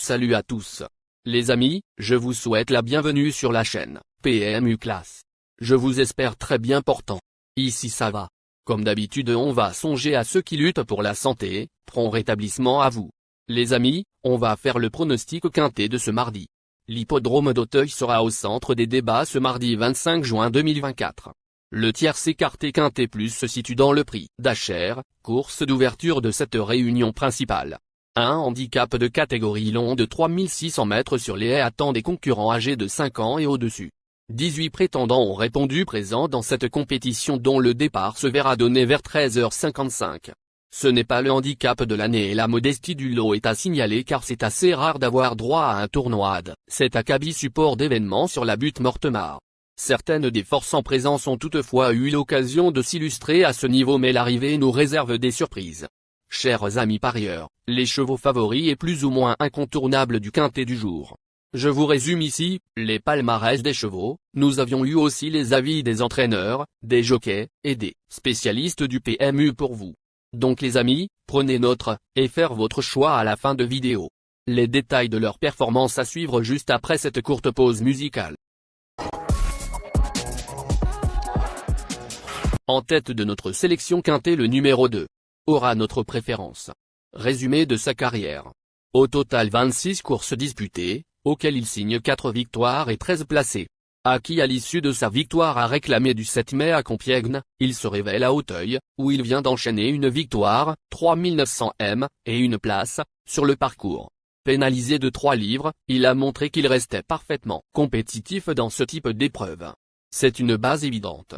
Salut à tous. Les amis, je vous souhaite la bienvenue sur la chaîne PMU Classe. Je vous espère très bien portant. Ici ça va. Comme d'habitude on va songer à ceux qui luttent pour la santé, prompt rétablissement à vous. Les amis, on va faire le pronostic quintet de ce mardi. L'hippodrome d'Auteuil sera au centre des débats ce mardi 25 juin 2024. Le tierce écarté quintet plus se situe dans le prix d'Acher, course d'ouverture de cette réunion principale. Un handicap de catégorie long de 3600 mètres sur les haies attend des concurrents âgés de 5 ans et au-dessus. 18 prétendants ont répondu présents dans cette compétition dont le départ se verra donner vers 13h55. Ce n'est pas le handicap de l'année et la modestie du lot est à signaler car c'est assez rare d'avoir droit à un tournoi de cet acabit support d'événements sur la butte Mortemart. Certaines des forces en présence ont toutefois eu l'occasion de s'illustrer à ce niveau mais l'arrivée nous réserve des surprises. Chers amis parieurs, les chevaux favoris et plus ou moins incontournables du quintet du jour. Je vous résume ici, les palmarès des chevaux, nous avions eu aussi les avis des entraîneurs, des jockeys, et des spécialistes du PMU pour vous. Donc les amis, prenez note, et faire votre choix à la fin de vidéo. Les détails de leur performance à suivre juste après cette courte pause musicale. En tête de notre sélection quintet le numéro 2. Aura notre préférence. Résumé de sa carrière. Au total 26 courses disputées, auxquelles il signe 4 victoires et 13 placés. Acquis à l'issue de sa victoire à réclamer du 7 mai à Compiègne, il se révèle à Auteuil, où il vient d'enchaîner une victoire, 3900 m, et une place, sur le parcours. Pénalisé de 3 livres, il a montré qu'il restait parfaitement compétitif dans ce type d'épreuve. C'est une base évidente.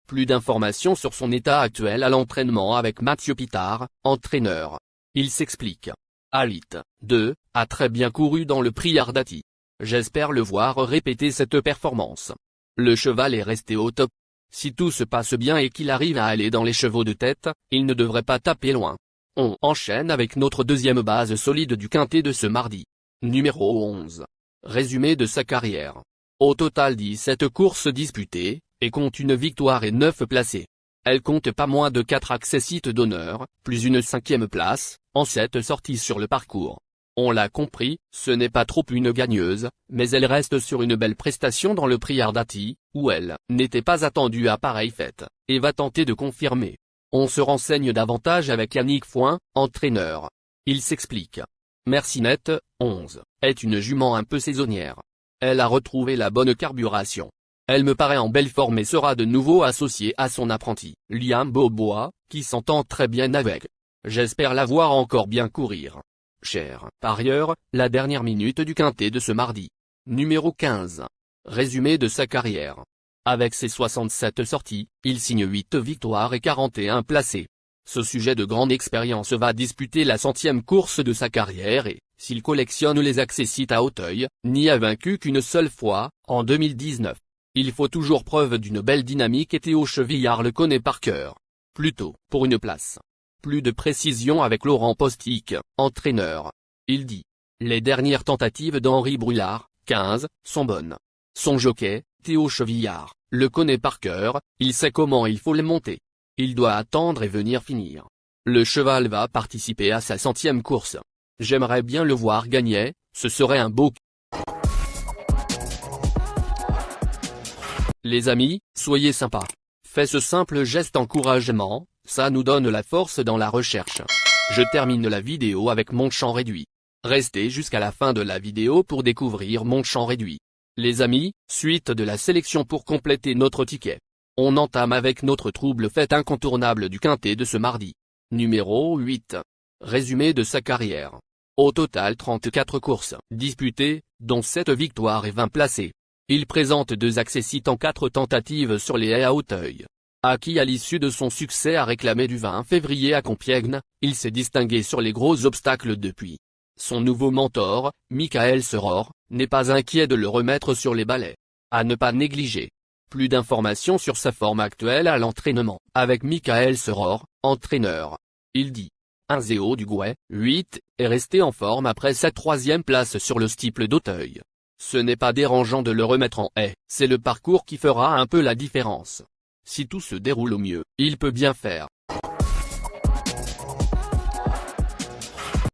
Plus d'informations sur son état actuel à l'entraînement avec Mathieu Pitard, entraîneur. Il s'explique. Alit, 2, a très bien couru dans le prix Ardati. J'espère le voir répéter cette performance. Le cheval est resté au top. Si tout se passe bien et qu'il arrive à aller dans les chevaux de tête, il ne devrait pas taper loin. On enchaîne avec notre deuxième base solide du quintet de ce mardi. Numéro 11. Résumé de sa carrière. Au total 17 courses disputées, et compte une victoire et 9 placés. Elle compte pas moins de 4 accessites d'honneur, plus une 5e place, en 7 sorties sur le parcours. On l'a compris, ce n'est pas trop une gagneuse, mais elle reste sur une belle prestation dans le prix Ardati, où elle n'était pas attendue à pareille fête, et va tenter de confirmer. On se renseigne davantage avec Yannick Foin, entraîneur. Il s'explique. Mercinette, 11, est une jument un peu saisonnière. Elle a retrouvé la bonne carburation. Elle me paraît en belle forme et sera de nouveau associée à son apprenti, Liam Beaubois, qui s'entend très bien avec. J'espère la voir encore bien courir. Cher parieur, la dernière minute du quintet de ce mardi. Numéro 15. Résumé de sa carrière. Avec ses 67 sorties, il signe 8 victoires et 41 placés. Ce sujet de grande expérience va disputer la 100e course de sa carrière et, s'il collectionne les accessites à Auteuil, n'y a vaincu qu'une seule fois, en 2019. Il faut toujours preuve d'une belle dynamique et Théo Chevillard le connaît par cœur. Plutôt, pour une place. Plus de précision avec Laurent Postic, entraîneur. Il dit. Les dernières tentatives d'Henri Brulard, 15, sont bonnes. Son jockey, Théo Chevillard, le connaît par cœur, il sait comment il faut le monter. Il doit attendre et venir finir. Le cheval va participer à sa 100e course. J'aimerais bien le voir gagner, ce serait un beau. Les amis, soyez sympas. Faites ce simple geste encouragement, ça nous donne la force dans la recherche. Je termine la vidéo avec mon champ réduit. Restez jusqu'à la fin de la vidéo pour découvrir mon champ réduit. Les amis, suite de la sélection pour compléter notre ticket. On entame avec notre trouble fête incontournable du quintet de ce mardi. Numéro 8. Résumé de sa carrière. Au total 34 courses disputées, dont 7 victoires et 20 placés. Il présente 2 accessites en 4 tentatives sur les haies à Auteuil. Acquis à l'issue de son succès à réclamer du 20 février à Compiègne, il s'est distingué sur les gros obstacles depuis. Son nouveau mentor, Michael Seror, n'est pas inquiet de le remettre sur les balais. À ne pas négliger. Plus d'informations sur sa forme actuelle à l'entraînement, avec Michael Seror, entraîneur. Il dit. 1-0 du Gouet, 8, est resté en forme après sa 3e place sur le steeple d'Auteuil. Ce n'est pas dérangeant de le remettre en haie, c'est le parcours qui fera un peu la différence. Si tout se déroule au mieux, il peut bien faire.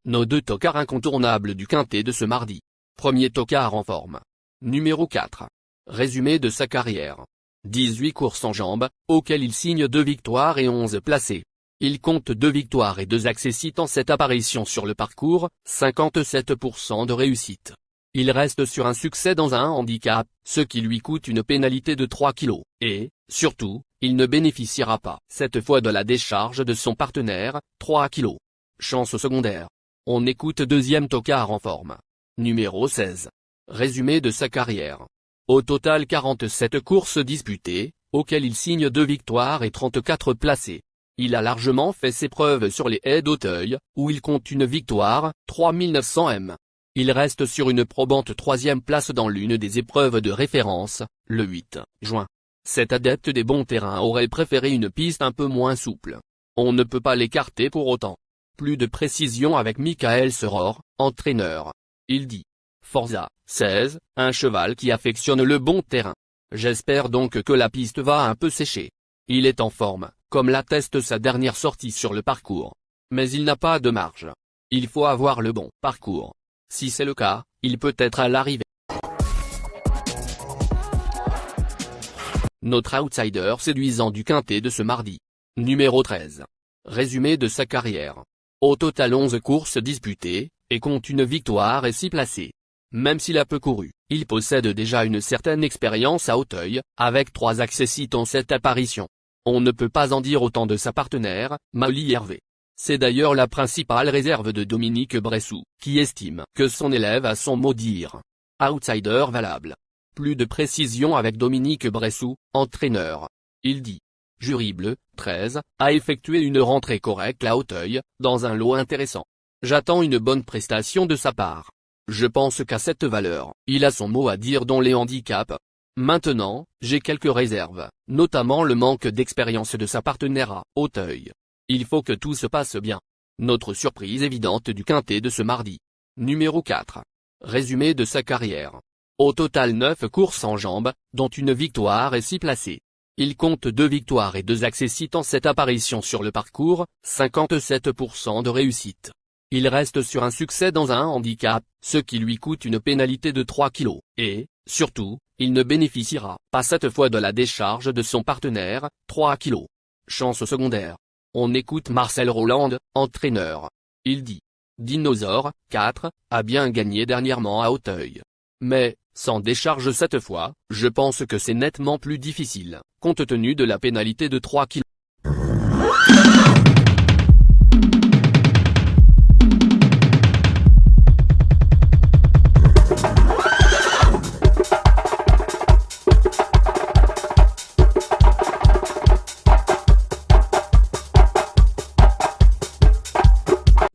Nos deux tocards incontournables du quintet de ce mardi. Premier tocard en forme. Numéro 4. Résumé de sa carrière. 18 courses en jambes, auxquelles il signe 2 victoires et 11 placés. Il compte 2 victoires et 2 accessites en cette apparition sur le parcours, 57% de réussite. Il reste sur un succès dans un handicap, ce qui lui coûte une pénalité de 3 kg, et, surtout, il ne bénéficiera pas cette fois de la décharge de son partenaire, 3 kg. Chance secondaire. On écoute deuxième tocard en forme. Numéro 16. Résumé de sa carrière. Au total 47 courses disputées, auxquelles il signe 2 victoires et 34 placés. Il a largement fait ses preuves sur les haies d'Auteuil, où il compte une victoire, 3900 m. Il reste sur une probante 3e place dans l'une des épreuves de référence, le 8 juin. Cet adepte des bons terrains aurait préféré une piste un peu moins souple. On ne peut pas l'écarter pour autant. Plus de précision avec Michael Seror, entraîneur. Il dit: Forza, 16, un cheval qui affectionne le bon terrain. J'espère donc que la piste va un peu sécher. Il est en forme, comme l'atteste sa dernière sortie sur le parcours. Mais il n'a pas de marge. Il faut avoir le bon parcours. Si c'est le cas, il peut être à l'arrivée. Notre outsider séduisant du quintet de ce mardi. Numéro 13. Résumé de sa carrière. Au total 11 courses disputées, et compte une victoire et 6 placés. Même s'il a peu couru, il possède déjà une certaine expérience à Auteuil, avec 3 accessites en cette apparition. On ne peut pas en dire autant de sa partenaire, Molly Hervé. C'est d'ailleurs la principale réserve de Dominique Bressou, qui estime que son élève a son mot dire. Outsider valable. Plus de précision avec Dominique Bressou, entraîneur. Il dit: Jury bleu, 13, a effectué une rentrée correcte à Auteuil, dans un lot intéressant. J'attends une bonne prestation de sa part. Je pense qu'à cette valeur, il a son mot à dire dans les handicaps. Maintenant, j'ai quelques réserves, notamment le manque d'expérience de sa partenaire à Auteuil. Il faut que tout se passe bien. Notre surprise évidente du quintet de ce mardi. Numéro 4. Résumé de sa carrière. Au total 9 courses en jambes, dont une victoire et 6 placés. Il compte 2 victoires et 2 accessites en cette apparition sur le parcours, 57% de réussite. Il reste sur un succès dans un handicap, ce qui lui coûte une pénalité de 3 kg, et, surtout, il ne bénéficiera pas cette fois de la décharge de son partenaire, 3 kg. Chance secondaire. On écoute Marcel Roland, entraîneur. Il dit: Dinosaure, 4, a bien gagné dernièrement à Auteuil. Mais, sans décharge cette fois, je pense que c'est nettement plus difficile, compte tenu de la pénalité de 3 kg.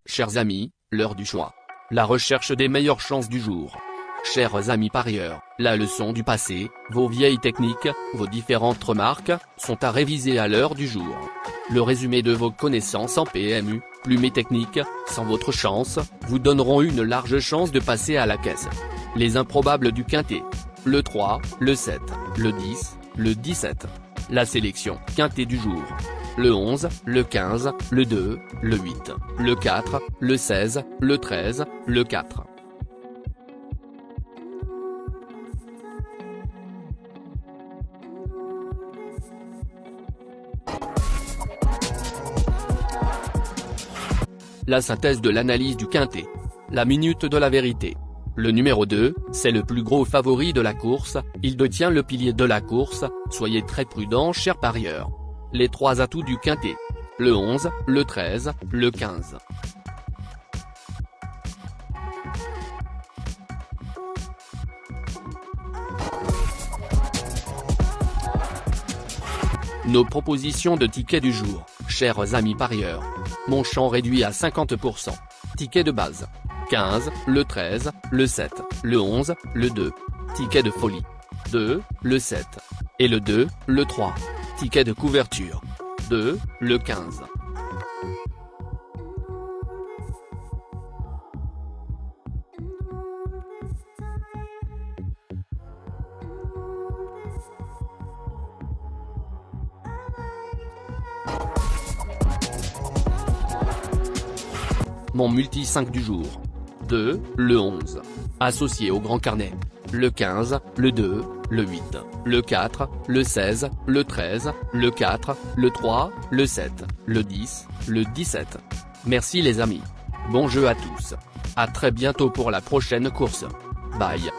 Chers amis, l'heure du choix. La recherche des meilleures chances du jour. Chers amis parieurs, la leçon du passé, vos vieilles techniques, vos différentes remarques, sont à réviser à l'heure du jour. Le résumé de vos connaissances en PMU, plumes et techniques, sans votre chance, vous donneront une large chance de passer à la caisse. Les improbables du quintet. Le 3, le 7, le 10, le 17. La sélection quintet du jour. Le 11, le 15, le 2, le 8, le 4, le 16, le 13, le 4. La synthèse de l'analyse du quintet. La minute de la vérité. Le numéro 2, c'est le plus gros favori de la course, il détient le pilier de la course, soyez très prudents chers parieurs. Les 3 atouts du quintet. Le 11, le 13, le 15. Nos propositions de tickets du jour, chers amis parieurs. Mon champ réduit à 50%. Ticket de base. 15, le 13, le 7, le 11, le 2. Ticket de folie. 2, le 7. Et le 2, le 3. Ticket de couverture. 2, le 15. Mon multi 5 du jour. 2, le 11. Associé au grand carnet. Le 15, le 2, le 8, le 4, le 16, le 13, le 4, le 3, le 7, le 10, le 17. Merci les amis. Bon jeu à tous. À très bientôt pour la prochaine course. Bye.